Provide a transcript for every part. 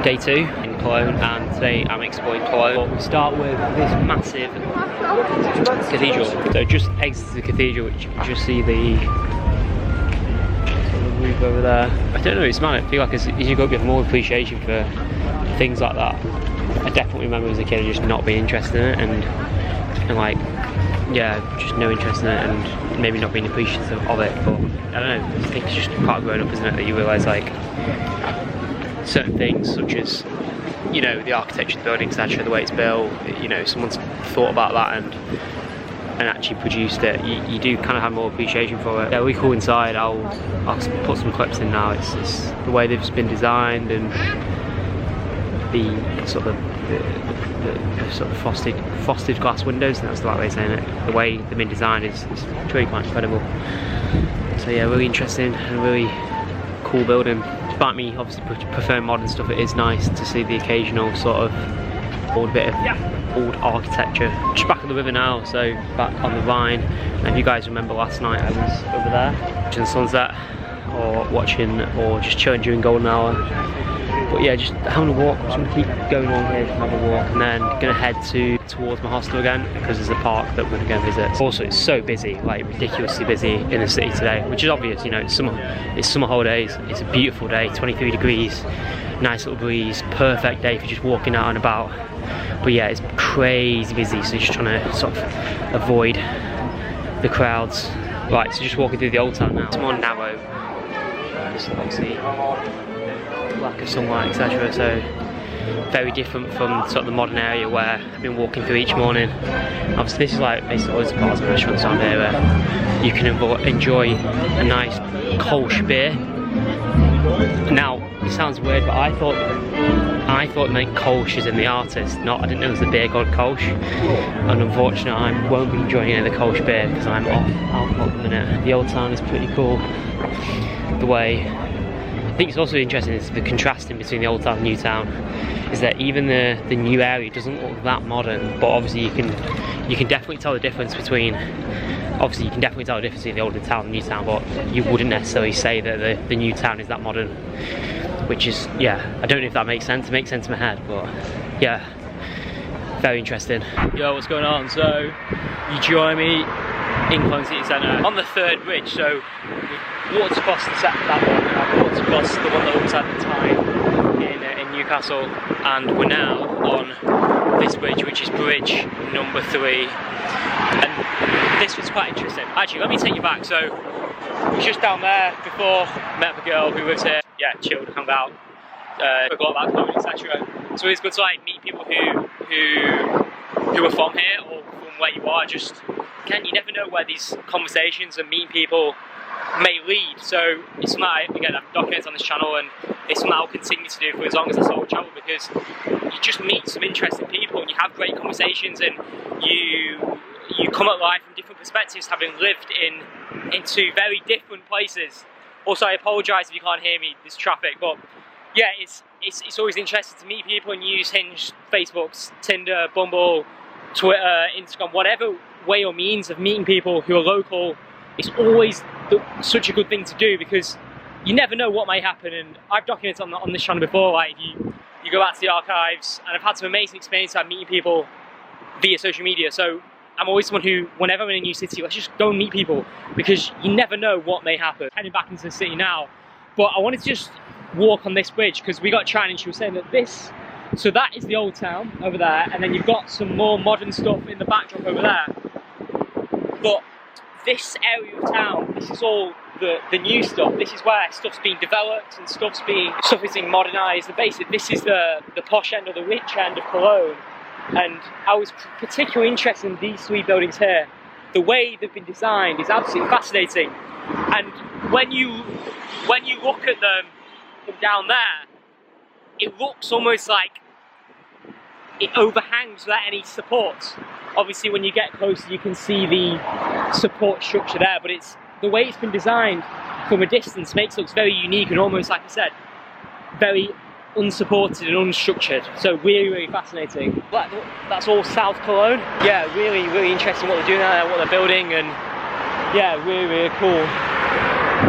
Day 2 in Cologne, and today I'm exploring Cologne. We start with this massive cathedral. So just exit the cathedral, which you can just see the roof over there. I don't know, it's mad. I feel like as you go up, you have more appreciation for things like that. I definitely remember as a kid just not being interested in it, and like, yeah, just no interest in it, and maybe not being appreciative of it. But I don't know, I think it's just part of growing up, isn't it, that you realise like certain things, such as, you know, the architecture of the building, etc., the way it's built, you know, someone's thought about that and actually produced it, you do kind of have more appreciation for it. Yeah, really cool inside. I'll put some clips in now. It's the way they've been designed, and the sort of the sort of frosted glass windows, and that's the right way of saying it. The way they've been designed is really quite incredible. So yeah, really interesting and really cool building. Despite me obviously preferring modern stuff, it is nice to see the occasional sort of old bit of old architecture. Just back on the river now, so back on the Rhine. And if you guys remember last night, I was over there watching the sunset, or just chilling during golden hour. But yeah, just having a walk. I'm just going to keep going along here, have a walk, and then going to head towards my hostel again, because there's a park that we're going to go visit. Also, it's so busy, like ridiculously busy in the city today, which is obvious, you know, it's summer holidays, it's a beautiful day, 23 degrees, nice little breeze, perfect day for just walking out and about. But yeah, it's crazy busy, so you're just trying to sort of avoid the crowds. Right, so just walking through the old town now. It's more narrow, just obviously lack of sunlight, etc. So very different from sort of the modern area where I've been walking through each morning. Obviously this is like basically loads of bars and restaurants down here where you can enjoy a nice Kolsch beer. Now it sounds weird, but I thought it meant Kolsch as in the artist, I didn't know it was the beer called Kolsch. And unfortunately I won't be enjoying any of the Kolsch beer because I'm off alcohol at the minute. The old town is pretty cool. The way I think it's also interesting is the contrasting between the old town and new town, is that even the new area doesn't look that modern, but obviously you can definitely tell the difference between the older town and the new town, but you wouldn't necessarily say that the new town is that modern, which is, yeah, I don't know if that makes sense. It makes sense in my head, but yeah, very interesting. Yo, what's going on? So you join me in Cologne City Centre on the third bridge. So we walked across that one, and I walked across the one that looks at the time in Newcastle, and we're now on this bridge, which is bridge number 3. And this was quite interesting. Actually, let me take you back. So I was just down there before, met the girl who lives here. Yeah, chilled, hung out, forgot about Cologne, etc. So it's good to like meet people who are from here or from where you are. Just you never know where these conversations and meeting people may lead. So it's something I've documented on this channel, and it's something I'll continue to do for as long as I sort of travel, because you just meet some interesting people and you have great conversations, and you come at life from different perspectives, having lived into very different places. Also, I apologise if you can't hear me, there's traffic, but yeah, it's always interesting to meet people and use Hinge, Facebook, Tinder, Bumble, Twitter, Instagram, whatever way or means of meeting people who are local. It's always such a good thing to do, because you never know what might happen. And I've documented on this channel before, like you go back to the archives, and I've had some amazing experiences at meeting people via social media. So I'm always someone who, whenever I'm in a new city, let's just go and meet people, because you never know what may happen. Heading back into the city now, but I wanted to just walk on this bridge, because we got chatting and she was saying that so that is the old town over there, and then you've got some more modern stuff in the backdrop over there. But this area of town, this is all the new stuff. This is where stuff's being developed and stuff is being modernised. Basically, this is the posh end or the rich end of Cologne. And I was particularly interested in these 3 buildings here. The way they've been designed is absolutely fascinating. And when you look at them from down there, it looks almost like it overhangs without any support. Obviously, when you get closer, you can see the support structure there, but the way it's been designed from a distance makes it look very unique and almost, like I said, very unsupported and unstructured. So really, really fascinating. That's all South Cologne. Yeah, really, really interesting what they're doing there, what they're building, and yeah, really, really cool.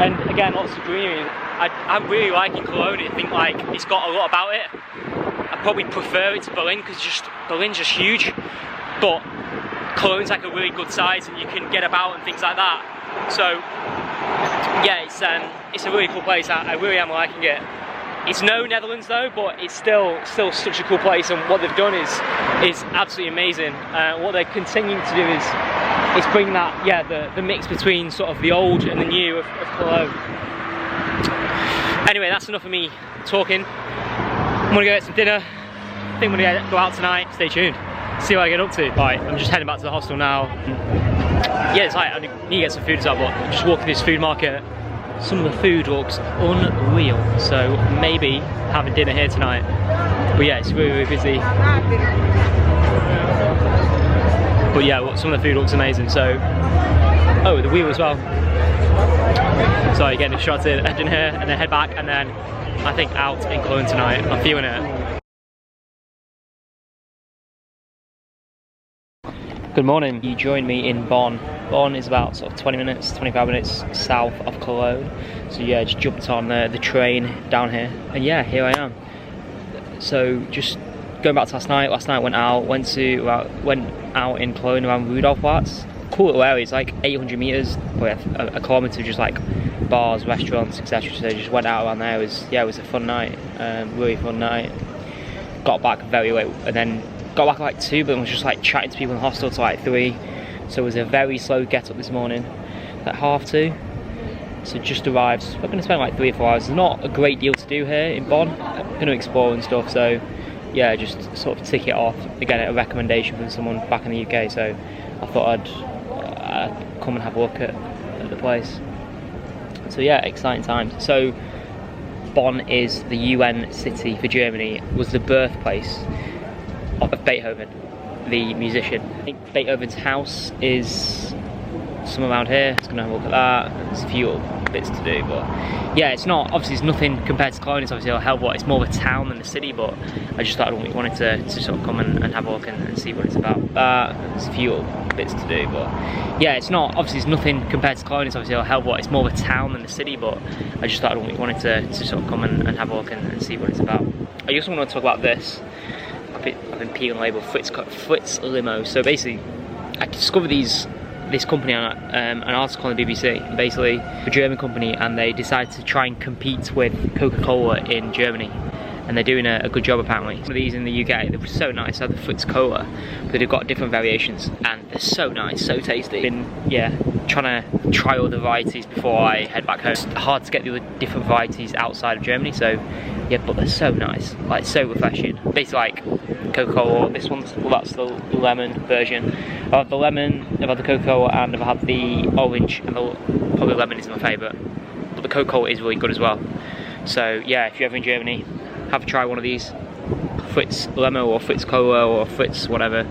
And again, lots of greenery. I'm really liking Cologne. I think like it's got a lot about it. I probably prefer it to Berlin because Berlin's just huge, but Cologne's like a really good size and you can get about and things like that. So yeah, it's a really cool place. I really am liking it. It's no Netherlands though, but it's still such a cool place, and what they've done is absolutely amazing. What they're continuing to do is bring that, the mix between sort of the old and the new of Cologne. Anyway, that's enough of me talking. I'm gonna go get some dinner. I think I'm gonna go out tonight. Stay tuned. See what I get up to. Right, I'm just heading back to the hostel now. Yeah, it's like I need to get some food as well, but I'm just walking this food market. Some of the food looks unreal, so maybe having dinner here tonight. But yeah, it's really busy. But yeah, some of the food looks amazing. So, oh, the wheel as well. So again, a shot to head in here and then head back, and then I think out in Cologne tonight. I'm feeling it. Good morning. You joined me in Bonn. Bonn is about sort of 25 minutes south of Cologne. So yeah, just jumped on the train down here, and yeah, here I am. So just going back to last night. Last night went out in Cologne around Rudolfplatz. Cool little area. It's like 800 meters, with a kilometer of just like bars, restaurants, etc. So just went out around there. It was a fun night, really fun night. Got back very late, and then got back at like 2, but I was just like chatting to people in the hostel till like 3. So it was a very slow get up this morning, at 2:30. So just arrived. So we're going to spend like 3 or 4 hours. There's not a great deal to do here in Bonn. I'm going to explore and stuff. So yeah, just sort of tick it off. Again, a recommendation from someone back in the UK. So I thought I'd come and have a look at the place. So yeah, exciting times. So Bonn is the UN city for Germany. It was the birthplace of Beethoven, the musician. I think Beethoven's house is somewhere around here. Just gonna have a look at that. There's a few bits to do, but yeah, it's not, obviously it's nothing compared to Cologne. It's obviously a hell of a lot. It's more of a town than a city, but I just thought I wanted to sort of come and have a look and see what it's about. There's a few bits to do, but yeah, it's not, obviously it's nothing compared to Cologne. It's obviously a hell of a lot. It's more of a town than a city, but I just thought I wanted to sort of come and have a look and see what it's about. I also want to talk about this. I've been peeling label Fritz Limo. So basically, I discovered this company on an article on the BBC. Basically, a German company, and they decided to try and compete with Coca-Cola in Germany. And they're doing a good job apparently. Some of these in the UK, they were so nice. They're the Fritz Cola, but they've got different variations, and they're so nice, so tasty. Been trying to try all the varieties before I head back home. It's hard to get the other different varieties outside of Germany, so yeah, but they're so nice, like so refreshing. Basically like Coca-Cola. This one's, well, that's the lemon version. I've had the lemon, I've had the Coca-Cola, and I've had the orange, and probably lemon is my favourite. But the Coca-Cola is really good as well. So yeah, if you're ever in Germany, have a try one of these. Fritz Limo or Fritz Cola or Fritz whatever.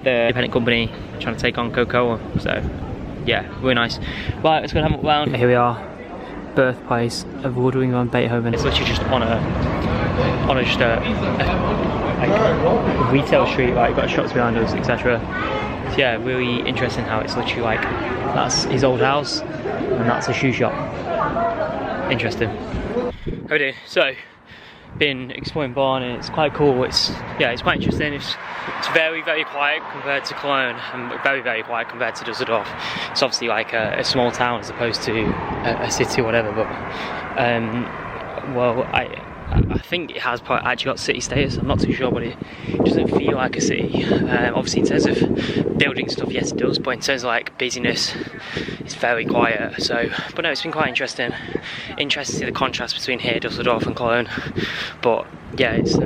The independent company trying to take on Coca-Cola. So yeah, really nice. Right, let's go and have a look around. Here we are, birthplace of Ludwig van Beethoven. It's literally just on a retail street, like you've got shops behind us, etc. So yeah, really interesting how it's literally like, that's his old house and that's a shoe shop. Interesting. How we doing? So, been exploring Bonn, and it's quite cool. It's quite interesting. It's very quiet compared to Cologne, and very quiet compared to Dusseldorf. It's obviously like a small town as opposed to a city or whatever, but well, I think it has actually got city status. I'm not too sure, but it doesn't feel like a city. Obviously in terms of building stuff, yes it does, but in terms of like busyness, it's very quiet. So, but no, it's been quite interesting. Interesting to see the contrast between here, Dusseldorf and Cologne. But yeah, it's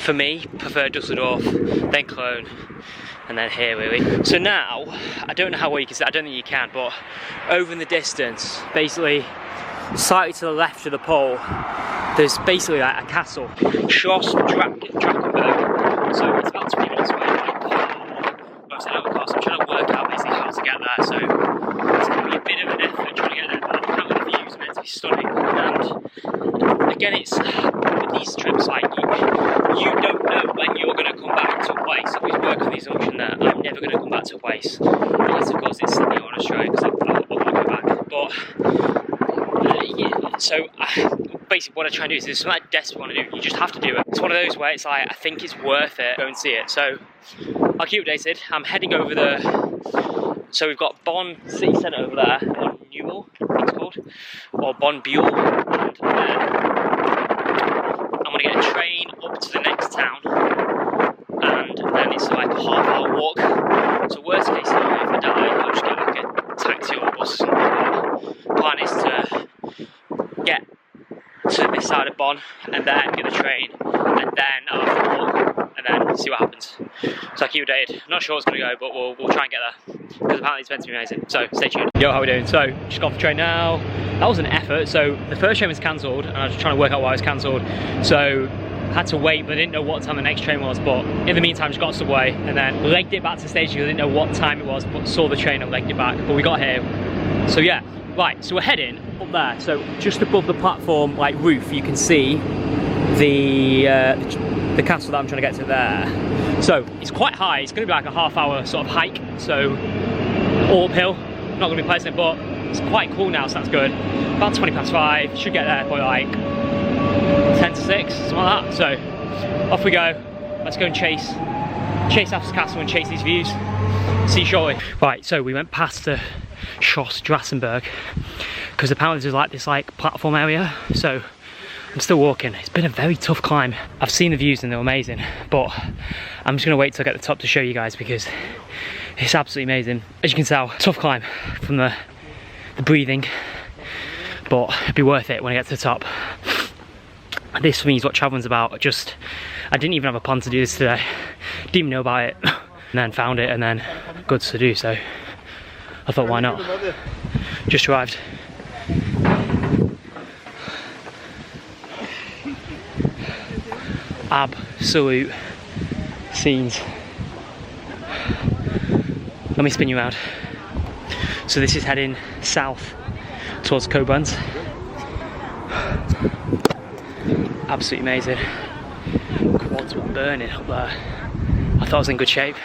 for me, prefer Dusseldorf, then Cologne, and then here really. So now, I don't know how well you can see, I don't think you can, but over in the distance, basically slightly to the left of the pole, there's basically like a castle, Schloss Drakenberg. So it's about 20 minutes away by car. Most of the car, so I'm trying to work out basically how to get there. So it's going to be a bit of an effort trying to get there, but apparently the view is meant to be stunning. And again, it's with these trips, like you don't know when you're going to come back to a place. I always work on the assumption that I'm never going to come back to a place. Unless of course it's Sydney or Australia, because I'll want to go back. But yeah, So basically what I try and do is there's something I desperately want to do. You just have to do it. It's one of those where it's like, I think it's worth it, go and see it. So I'll keep updated. I'm heading over so we've got Bonn City Centre over there, Bonn Newell, I think it's called, or Bonn Buell, and then I'm going to get a train up to the next town, and then it's like a half-hour walk. So worst case scenario, if I die, I'll just get like a taxi or a bus or something. The plan is to get to this side of Bonn, and then get the train, and then I'll have to walk, and then see what happens. So I'll keep you updated. I'm not sure it's going to go, but we'll try and get there, because apparently it's meant to be amazing. So stay tuned. Yo, how are we doing? So just got off the train now. That was an effort. So the first train was cancelled, and I was trying to work out why it was cancelled. So I had to wait, but I didn't know what time the next train was. But in the meantime, just got a subway, and then legged it back to the station. I didn't know what time it was, but saw the train and legged it back. But we got here. So yeah, right. So we're heading up there. So just above the platform, like roof, you can see the castle that I'm trying to get to there. So it's quite high. It's going to be like a half-hour sort of hike. So all uphill. Not going to be pleasant, but it's quite cool now, so that's good. About 5:20. Should get there by like 10 to 6, something like that. So off we go. Let's go and chase after the castle and chase these views. See you shortly. Right, so we went past the Schloss Drassenberg, because apparently there's like this platform area. So I'm still walking. It's been a very tough climb. I've seen the views and they're amazing, but I'm just gonna wait till I get to the top to show you guys, because it's absolutely amazing. As you can tell, tough climb from the breathing, but it'll be worth it when I get to the top. This for me is what traveling's about. I didn't even have a plan to do this today. Didn't even know about it, and then found it, and then good to do. So I thought, why not? Just arrived. Absolute scenes. Let me spin you around. So this is heading south towards Cologne. Absolutely amazing. Quads were burning up there. I thought I was in good shape.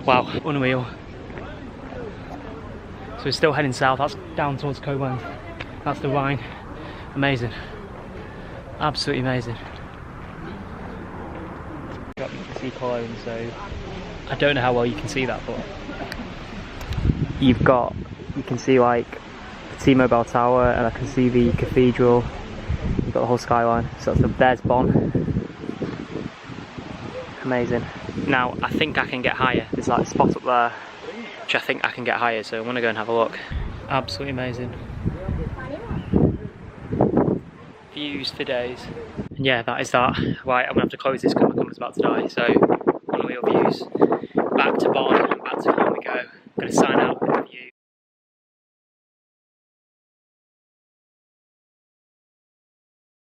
Wow, unreal. So we're still heading south. That's down towards Cologne. That's the Rhine. Amazing. Absolutely amazing. You can see Cologne, so I don't know how well you can see that, but you can see like the T-Mobile Tower, and I can see the cathedral. You've got the whole skyline. So there's Bonn. Amazing. Now I think I can get higher. There's like a spot up there which I think I can get higher, so I want to go and have a look. Absolutely amazing. Views for days. And yeah, that is that. Right, I'm gonna have to close this because my camera's about to die. So unreal views. Back to Bonn and back to Cologne we go. I'm gonna sign out.